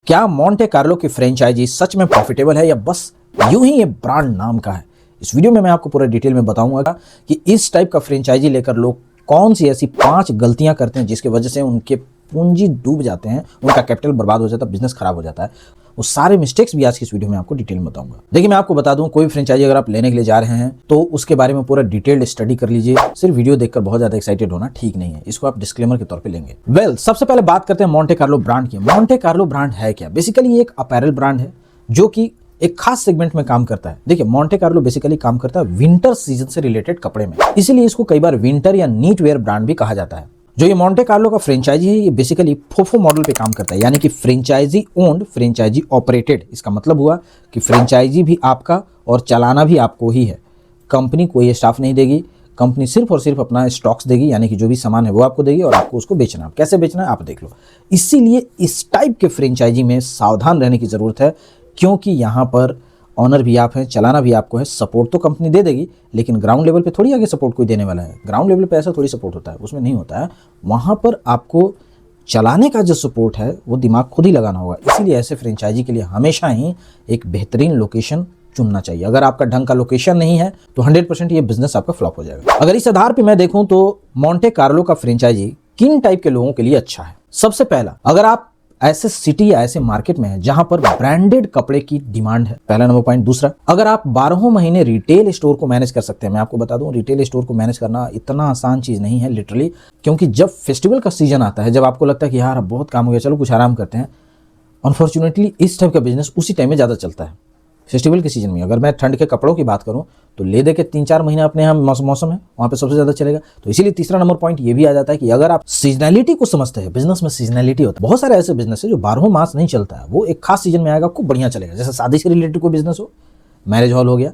क्या Monte Carlo की franchise सच में प्रॉफिटेबल है या बस यूं ही ये ब्रांड नाम का है? इस वीडियो में मैं आपको पूरा डिटेल में बताऊंगा कि इस टाइप का फ्रेंचाइजी लेकर लोग कौन सी ऐसी 5 गलतियां करते हैं जिसकी वजह से उनके पूंजी डूब जाते हैं, उनका कैपिटल बर्बाद हो जाता है, बिजनेस खराब हो जाता है। वो सारे मिस्टेक्स भी आज की इस वीडियो में आपको डिटेल में बताऊंगा। देखिए, मैं आपको बता दूं, कोई फ्रेंचाइजी अगर आप लेने के लिए जा रहे हैं तो उसके बारे में पूरा डिटेल्ड स्टडी कर लीजिए। सिर्फ वीडियो देखकर बहुत ज्यादा एक्साइटेड होना ठीक नहीं है, इसको आप डिस्क्लेमर के तौर पे लेंगे। सबसे पहले बात करते हैं मोंटे कार्लो ब्रांड की। मोंटे कार्लो ब्रांड है क्या? बेसिकली ये एक अपैरल ब्रांड है जो कि एक खास सेगमेंट में काम करता है। देखिए, मोंटे कार्लो बेसिकली काम करता है विंटर सीजन से रिलेटेड कपड़े में, इसीलिए इसको कई बार विंटर या नीट वेयर ब्रांड भी कहा जाता है। जो ये मोंटे कार्लो का फ्रेंचाइजी है, ये बेसिकली फोफो मॉडल पे काम करता है, यानी कि फ्रेंचाइजी ओन्ड, फ्रेंचाइजी ऑपरेटेड। इसका मतलब हुआ कि फ्रेंचाइजी भी आपका और चलाना भी आपको ही है। कंपनी कोई स्टाफ नहीं देगी, कंपनी सिर्फ और सिर्फ अपना स्टॉक्स देगी, यानी कि जो भी सामान है वो आपको देगी और आपको उसको बेचना है। कैसे बेचना है आप देख लो। इसीलिए इस टाइप के फ्रेंचाइजी में सावधान रहने की जरूरत है, क्योंकि यहाँ पर ऑनर भी आप हैं, चलाना भी आपको है। सपोर्ट तो कंपनी दे देगी, लेकिन ग्राउंड लेवल पे थोड़ी आगे सपोर्ट कोई देने वाला है। ग्राउंड लेवल पे ऐसा थोड़ी सपोर्ट होता है, उसमें नहीं होता है। वहाँ पर आपको चलाने का जो सपोर्ट है वो दिमाग खुद ही लगाना होगा। इसीलिए ऐसे फ्रेंचाइजी के लिए हमेशा ही एक बेहतरीन लोकेशन चुनना चाहिए। अगर आपका ढंग का लोकेशन नहीं है तो 100% ये बिजनेस आपका फ्लॉप हो जाएगा। अगर इस आधार पे मैं देखूं तो मोंटे कार्लो का फ्रेंचाइजी किन टाइप के लोगों के लिए अच्छा है? सबसे पहला, अगर आप ऐसे सिटी या ऐसे मार्केट में है जहां पर ब्रांडेड कपड़े की डिमांड है, पहला नंबर पॉइंट। दूसरा, अगर आप 12 महीने रिटेल स्टोर को मैनेज कर सकते हैं। मैं आपको बता दूं, रिटेल स्टोर को मैनेज करना इतना आसान चीज नहीं है लिटरली, क्योंकि जब फेस्टिवल का सीजन आता है, जब आपको लगता है कि यार अब बहुत काम हो गया, चलो कुछ आराम करते हैं, अनफॉर्चुनेटली इस टाइप का बिजनेस उसी टाइम में ज्यादा चलता है, फेस्टिवल के सीजन में। अगर मैं ठंड के कपड़ों की बात करूं तो ले दे के 3-4 महीने अपने यहाँ मौसम है, वहां पे सबसे ज्यादा चलेगा। तो इसीलिए तीसरा नंबर पॉइंट ये भी आ जाता है कि अगर आप सीजनैलिटी को समझते हैं, बिजनेस में सीजनैलिटी होता है। बहुत सारे ऐसे बिजनेस है जो 12 मास नहीं चलता है, वो एक खास सीजन में आएगा, खूब बढ़िया चलेगा। जैसे शादी से रिलेटेड कोई बिजनेस हो, मैरिज हॉल हो गया,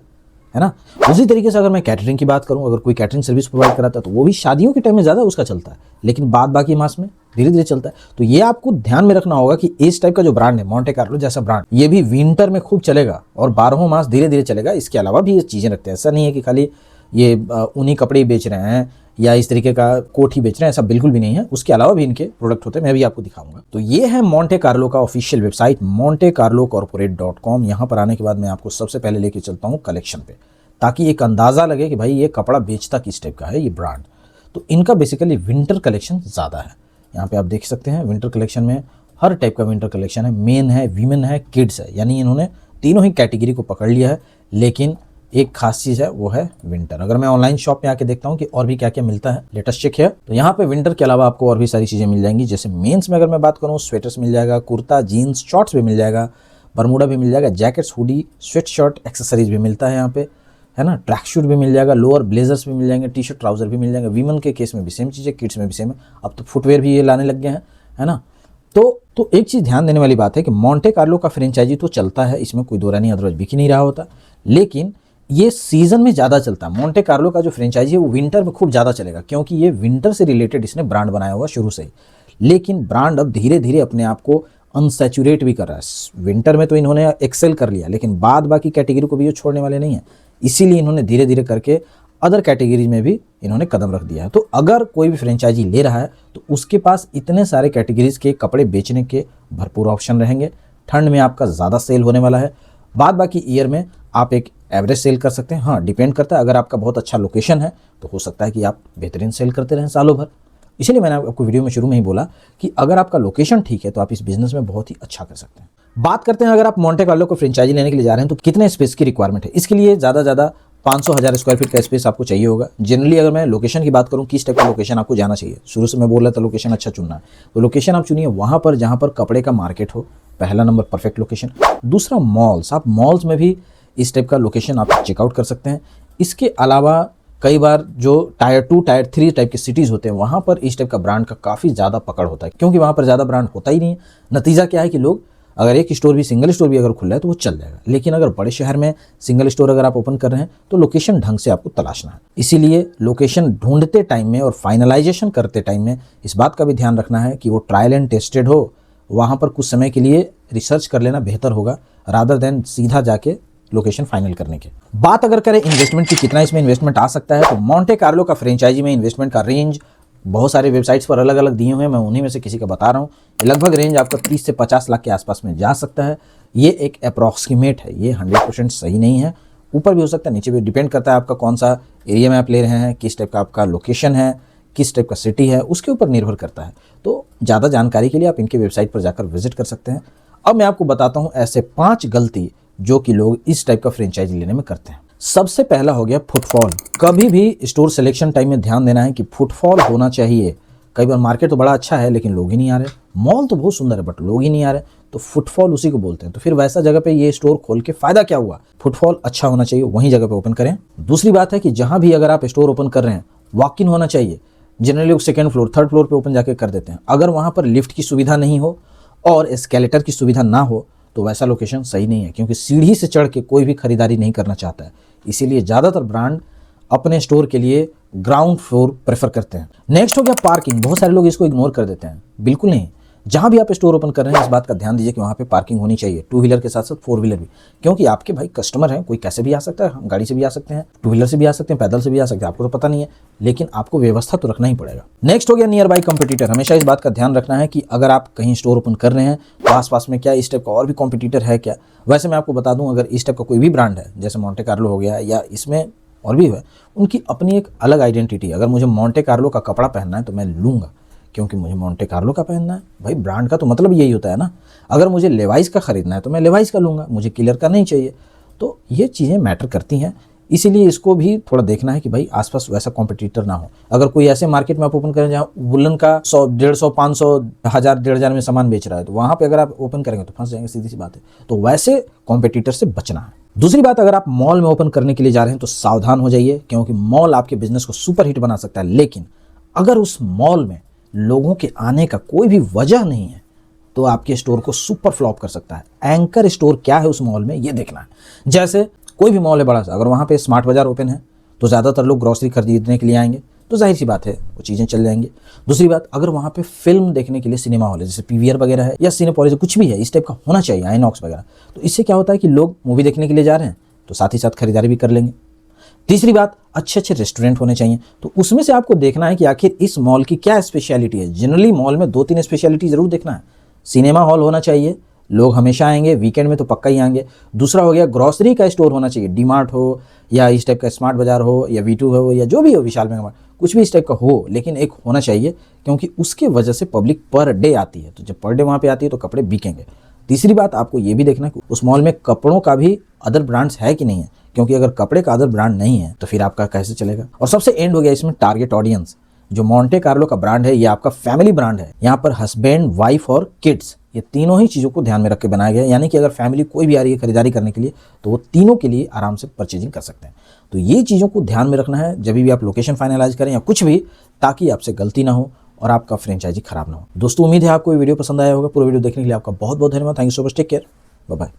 है ना। उसी तरीके से अगर मैं कैटरिंग की बात करूं, अगर कोई कैटरिंग सर्विस प्रोवाइड कराता है तो वो भी शादियों के टाइम में ज़्यादा उसका चलता है, लेकिन बाद बाकी मास में धीरे धीरे चलता है। तो ये आपको ध्यान में रखना होगा कि इस टाइप का जो ब्रांड है, मोंटे कार्लो जैसा ब्रांड, ये भी विंटर में खूब चलेगा और 12 मास धीरे धीरे चलेगा। इसके अलावा भी ये चीज़ें रखते हैं। ऐसा नहीं है कि खाली ये उन्हीं कपड़े ही बेच रहे हैं या इस तरीके का कोट ही बेच रहे हैं, ऐसा बिल्कुल भी नहीं है। उसके अलावा भी इनके प्रोडक्ट होते हैं, मैं भी आपको दिखाऊंगा। तो ये है मोंटे कार्लो का ऑफिशियल वेबसाइट montecarlocorporate.com। यहाँ पर आने के बाद मैं आपको सबसे पहले लेके चलता हूँ कलेक्शन पे, ताकि एक अंदाज़ा लगे कि भाई ये कपड़ा बेचता किस टाइप का है ये ब्रांड। तो इनका बेसिकली विंटर कलेक्शन ज़्यादा है। यहाँ पे आप देख सकते हैं विंटर कलेक्शन में हर टाइप का विंटर कलेक्शन है। मेन है, वीमेन है, किड्स है, यानी इन्होंने तीनों ही कैटेगरी को पकड़ लिया है। लेकिन एक खास चीज़ है, वो है विंटर। अगर मैं ऑनलाइन शॉप पे आके देखता हूँ कि और भी क्या क्या मिलता है, लेटेस्ट चेक है, तो यहाँ पे विंटर के अलावा आपको और भी सारी चीज़ें मिल जाएंगी। जैसे मेंस में अगर मैं बात करूँ, स्वेटर्स मिल जाएगा, कुर्ता, जीन्स, शॉर्ट्स भी मिल जाएगा, बरमूडा भी मिल जाएगा, jackets, hoodie, sweat shirt, accessories भी मिलता है यहाँ पे, है ना। ट्रैक शूट भी मिल जाएगा, लोअर ब्लेजर्स भी मिल जाएंगे, टी शर्ट ट्राउजर भी मिल जाएंगे। वीमन के केस में भी सेम चीज़ है, किड्स में भी सेम है। अब तो फुटवेयर भी ये लाने लग गए हैं, है ना। तो एक चीज़ ध्यान देने वाली बात है कि मोंटे कार्लो का फ्रेंचाइजी तो चलता है, इसमें कोई दो रानी अदरवाइज बिक ही नहीं रहा होता, लेकिन ये सीजन में ज़्यादा चलता है। मोंटे कार्लो का जो फ्रेंचाइजी है वो विंटर में खूब ज़्यादा चलेगा, क्योंकि ये विंटर से रिलेटेड इसने ब्रांड बनाया हुआ शुरू से ही। लेकिन ब्रांड अब धीरे धीरे अपने आप को अनसैचुरेट भी कर रहा है। विंटर में तो इन्होंने एक्सेल कर लिया, लेकिन बाद बाकी कैटेगरी को भी ये छोड़ने वाले नहीं है। इसीलिए इन्होंने धीरे धीरे करके अदर कैटेगरीज में भी इन्होंने कदम रख दिया है। तो अगर कोई भी फ्रेंचाइजी ले रहा है तो उसके पास इतने सारे कैटेगरीज के कपड़े बेचने के भरपूर ऑप्शन रहेंगे। ठंड में आपका ज़्यादा सेल होने वाला है, बाद बाकी ईयर में आप एक एवरेज सेल कर सकते हैं। हाँ, डिपेंड करता है, अगर आपका बहुत अच्छा लोकेशन है तो हो सकता है कि आप बेहतरीन सेल करते रहें सालों भर। इसलिए मैंने आपको वीडियो में शुरू में ही बोला कि अगर आपका लोकेशन ठीक है तो आप इस बिजनेस में बहुत ही अच्छा कर सकते हैं। बात करते हैं, अगर आप मोंटे कार्लो को फ्रेंचाइजी लेने के लिए जा रहे हैं तो कितने स्पेस की रिक्वायरमेंट है? इसके लिए ज़्यादा 500,000 स्क्वायर फीट का स्पेस आपको चाहिए होगा। जनरली अगर मैं लोकेशन की बात करूं, किस टाइप का लोकेशन आपको जाना चाहिए, शुरू से मैं बोल रहा था लोकेशन अच्छा चुनना है, तो लोकेशन आप चुनिए वहां पर जहां पर कपड़े का मार्केट हो, पहला नंबर परफेक्ट लोकेशन। दूसरा, मॉल्स, आप मॉल्स में भी इस टाइप का लोकेशन आप चेकआउट कर सकते हैं। इसके अलावा कई बार जो टायर 2, टायर 3 टाइप के सिटीज़ होते हैं, वहाँ पर इस टाइप का ब्रांड का काफ़ी ज़्यादा पकड़ होता है, क्योंकि वहाँ पर ज़्यादा ब्रांड होता ही नहीं है। नतीजा क्या है कि लोग, अगर एक स्टोर भी, सिंगल स्टोर भी अगर खुला है तो वो चल जाएगा। लेकिन अगर बड़े शहर में सिंगल स्टोर अगर आप ओपन कर रहे हैं तो लोकेशन ढंग से आपको तलाशना है। इसीलिए लोकेशन ढूंढते टाइम में और फाइनलाइजेशन करते टाइम में इस बात का भी ध्यान रखना है कि वो ट्रायल एंड टेस्टेड हो। वहाँ पर कुछ समय के लिए रिसर्च कर लेना बेहतर होगा, रादर देन सीधा जाके लोकेशन फाइनल करने के। बात अगर करें इन्वेस्टमेंट की, कितना इसमें इन्वेस्टमेंट आ सकता है, तो मोंटे कार्लो का फ्रेंचाइजी में इन्वेस्टमेंट का रेंज बहुत सारे वेबसाइट्स पर अलग अलग दिए हुए हैं, मैं उन्हीं में से किसी का बता रहा हूँ। लगभग रेंज आपका 30 से 50 लाख के आसपास में जा सकता है। ये एक अप्रॉक्सीमेट है, ये 100% सही नहीं है, ऊपर भी हो सकता है नीचे भी, डिपेंड करता है आपका कौन सा एरिया में आप ले रहे हैं, किस टाइप का आपका लोकेशन है, किस टाइप का सिटी है, उसके ऊपर निर्भर करता है। तो ज़्यादा जानकारी के लिए आप इनके वेबसाइट पर जाकर विजिट कर सकते हैं। अब मैं आपको बताता हूँ ऐसे 5 गलती जो कि लोग इस टाइप का फ्रेंचाइजी लेने में करते हैं। सबसे पहला हो गया फुटफॉल। कभी भी स्टोर सिलेक्शन टाइम में ध्यान देना है कि फुटफॉल होना चाहिए। कई बार मार्केट तो बड़ा अच्छा है लेकिन लोग ही नहीं आ रहे, मॉल तो बहुत सुंदर है बट लोग ही नहीं आ रहे, तो फुटफॉल उसी को बोलते हैं। तो फिर वैसा जगह पे ये स्टोर खोल के फायदा क्या हुआ? फुटफॉल अच्छा होना चाहिए, वहीं जगह पे ओपन करें। दूसरी बात है कि जहां भी अगर आप स्टोर ओपन कर रहे हैं, वॉक इन होना चाहिए। जनरली लोग सेकंड फ्लोर, थर्ड फ्लोर पे ओपन जाके कर देते हैं। अगर वहां पर लिफ्ट की सुविधा नहीं हो और एस्केलेटर की सुविधा ना हो तो वैसा लोकेशन सही नहीं है, क्योंकि सीढ़ी से चढ़ के कोई भी खरीदारी नहीं करना चाहता है। इसीलिए ज़्यादातर ब्रांड अपने स्टोर के लिए ग्राउंड फ्लोर प्रेफर करते हैं। नेक्स्ट हो गया पार्किंग। बहुत सारे लोग इसको इग्नोर कर देते हैं, बिल्कुल नहीं। जहां भी आप स्टोर ओपन कर रहे हैं इस बात का ध्यान दीजिए कि वहां पे पार्किंग होनी चाहिए, 2 व्हीलर के साथ साथ 4 व्हीलर भी, क्योंकि आपके भाई कस्टमर हैं, कोई कैसे भी आ सकता है, गाड़ी से भी आ सकते हैं, 2 व्हीलर से भी आ सकते हैं, पैदल से भी आ सकते हैं, आपको तो पता नहीं है, लेकिन आपको व्यवस्था तो रखना ही पड़ेगा। नेक्स्ट हो गया नियर बाई कंपटीटर। हमेशा इस बात का ध्यान रखना है कि अगर आप कहीं स्टोर ओपन कर रहे हैं तो आसपास में क्या इस टाइप का और भी कॉम्पिटिटर है क्या। वैसे मैं आपको बता दूं, अगर इस टाइप का कोई भी ब्रांड है जैसे मोंटे कार्लो हो गया या इसमें और भी है, उनकी अपनी एक अलग आइडेंटिटी है। अगर मुझे मोंटे कार्लो का कपड़ा पहनना है तो मैं लूँगा, क्योंकि मुझे मोंटे कार्लो का पहनना है। भाई ब्रांड का तो मतलब यही होता है ना। अगर मुझे लेवाइस का खरीदना है तो मैं लेवाइस का लूँगा, मुझे किलर का नहीं चाहिए। तो ये चीज़ें मैटर करती हैं, इसीलिए इसको भी थोड़ा देखना है कि भाई आसपास वैसा कॉम्पिटिटर ना हो। अगर कोई ऐसे मार्केट में आप ओपन करें जहाँ वुलन का 100, 150, 500, 1000, 1500 में सामान बेच रहा है, तो वहाँ पे अगर आप ओपन करेंगे तो फंस जाएंगे, सीधी सी बात है। तो वैसे कॉम्पिटिटर से बचना है। दूसरी बात, अगर आप मॉल में ओपन करने के लिए जा रहे हैं तो सावधान हो जाइए, क्योंकि मॉल आपके बिजनेस को सुपर हिट बना सकता है, लेकिन अगर उस मॉल में लोगों के आने का कोई भी वजह नहीं है तो आपके स्टोर को सुपर फ्लॉप कर सकता है। एंकर स्टोर क्या है उस मॉल में ये देखना है। जैसे कोई भी मॉल है बड़ा सा, अगर वहाँ पे स्मार्ट बाजार ओपन है तो ज़्यादातर लोग ग्रॉसरी खरीदने के लिए आएंगे, तो जाहिर सी बात है वो चीज़ें चल जाएंगी। दूसरी बात, अगर वहाँ पे फिल्म देखने के लिए सिनेमा हॉल है, जैसे पीवीआर वगैरह है या सिनेपॉलिस, कुछ भी है इस टाइप का होना चाहिए, आइनॉक्स वगैरह, तो इससे क्या होता है कि लोग मूवी देखने के लिए जा रहे हैं तो साथ ही साथ खरीदारी भी कर लेंगे। तीसरी बात, अच्छे अच्छे रेस्टोरेंट होने चाहिए। तो उसमें से आपको देखना है कि आखिर इस मॉल की क्या स्पेशलिटी है। जनरली मॉल में 2-3 स्पेशलिटी जरूर देखना है। सिनेमा हॉल होना चाहिए, लोग हमेशा आएंगे, वीकेंड में तो पक्का ही आएंगे। दूसरा हो गया ग्रॉसरी का स्टोर होना चाहिए, डीमार्ट हो या इस टाइप का स्मार्ट बाजार हो या V2 हो या जो भी हो, विशाल मेगा मार्ट, कुछ भी इस टाइप का हो, लेकिन एक होना चाहिए, क्योंकि उसके वजह से पब्लिक पर डे आती है। तो जब पर डे वहाँ पे आती है तो कपड़े बिकेंगे। तीसरी बात, आपको ये भी देखना है कि उस मॉल में कपड़ों का भी अदर ब्रांड्स है कि नहीं है, क्योंकि अगर कपड़े का अदर ब्रांड नहीं है तो फिर आपका कैसे चलेगा। और सबसे एंड हो गया इसमें टारगेट ऑडियंस। जो मोंटे कार्लो का ब्रांड है ये आपका फैमिली ब्रांड है। यहाँ पर हस्बैंड, वाइफ और किड्स, ये तीनों ही चीज़ों को ध्यान में रख के बनाया गया है। यानी कि अगर फैमिली कोई भी आ रही है खरीदारी करने के लिए तो वो तीनों के लिए आराम से परचेजिंग कर सकते हैं। तो ये चीज़ों को ध्यान में रखना है जब भी आप लोकेशन फाइनलाइज करें या कुछ भी, ताकि आपसे गलती ना हो और आपका फ्रेंचाइजी खराब ना हो। दोस्तों, उम्मीद है आपको ये वीडियो पसंद आया होगा। पूरा वीडियो देखने के लिए आपका बहुत बहुत धन्यवाद। Thank you so much. Take care, bye bye.